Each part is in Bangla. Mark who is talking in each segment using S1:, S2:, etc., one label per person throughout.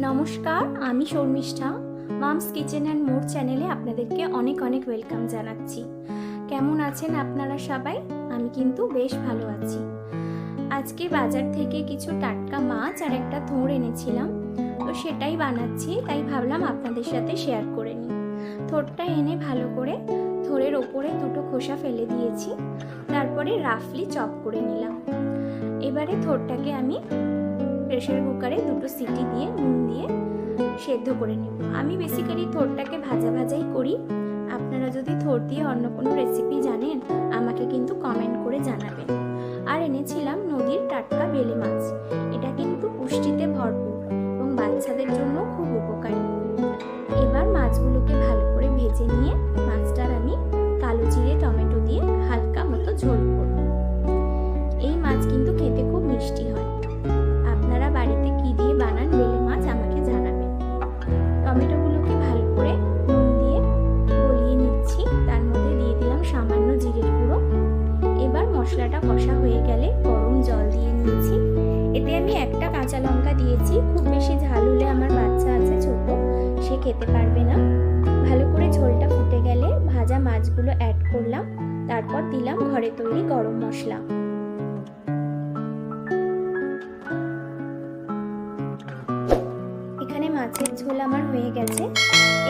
S1: নমস্কার, আমি Sharmistha. Mom's Kitchen and More চ্যানেলে আপনাদেরকে অনেক অনেক ওয়েলকাম জানাচ্ছি। কেমন আছেন আপনারা সবাই? আমি কিন্তু বেশ ভালো আছি। আজকে বাজার থেকে কিছু টাটকা মাছ আর একটা থোড় এনেছিলাম, তো সেটাই বানাচ্ছি, তাই ভাবলাম আপনাদের সাথে শেয়ার করে নিই। থোড়টা এনে ভালো করে থোড়ের ওপরে দুটো খোসা ফেলে দিয়েছি, তারপরে রাফলি চপ করে নিলাম। এবারে থোড়টাকে আমি প্রেসার কুকারে দুটো সিটি দিয়ে নুন দিয়ে সেদ্ধ করে নেব। আমি বেসিক্যালি থোড়টাকে ভাজাই করি। আপনারা যদি থোড় দিয়ে অন্য কোনো রেসিপি জানেন আমাকে কিন্তু কমেন্ট করে জানাবেন। আর এনেছিলাম নদীর টাটকা বেলে মাছ। এটা কিন্তু পুষ্টিতে ভরপুর এবং বাচ্চাদের জন্য খুব উপকারী। এবার মাছগুলোকে ভালো করে ভেজে নিয়ে মাছটার আমি কালো জিরে টমেটো দিয়ে হালকা মতো ঝোল করব। এই মাছ কিন্তু খেতে খুব মিষ্টি হয়। আপনারা বাড়িতে কি দিয়ে বানান বেলে মাছ আমাকে জানাবেন। টমেটোগুলোকে ভালো করে নুন দিয়ে গলিয়ে নিচ্ছি, তার মধ্যে দিয়ে দিলাম সামান্য জিরের গুঁড়ো। এবার মশলাটা কষা হয়ে গেলে গরম জল দিয়ে নিয়েছি। এতে আমি একটা কাঁচা লঙ্কা দিয়েছি। খুব বেশি ঝাল হলে আমার বাচ্চা আছে ছোট, সে খেতে পারবে না। ভালো করে ঝোলটা ফুটে গেলে ভাজা মাছগুলো অ্যাড করলাম, তারপর দিলাম ঘরে তৈরি গরম মশলা। এখানে মাছের ঝোল আমার হয়ে গেছে।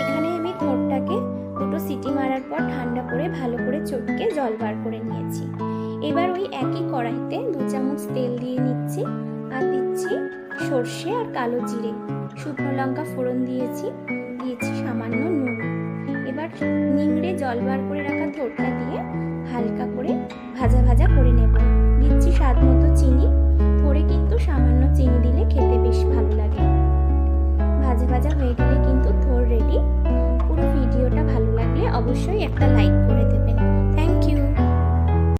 S1: এখানে আমি থোড়টাকে দুটো সিটি মারার পর ঠান্ডা করে ভালো করে চটকে জল বার করে নিয়েছি। এবার ওই একই কড়াইতে 2 চামচ তেল দিয়ে নিচ্ছি আর দিচ্ছি সর্ষে আর কালো জিরে, শুকনো লঙ্কা ফোড়ন দিয়েছি সামান্য নুন। এবার নিংড়ে জল বার করে রাখা থোড়টা দিয়ে হালকা করে ভাজা করে নেব। দিচ্ছি স্বাদ মতো চিনি। থোড়ে কিন্তু সামান্য চিনি দিলে খেতে বেশ ভালো লাগে। ভাজা হয়ে গেলে কিন্তু থোড় রেডি। পুরো ভিডিওটা ভালো লাগলে অবশ্যই একটা লাইক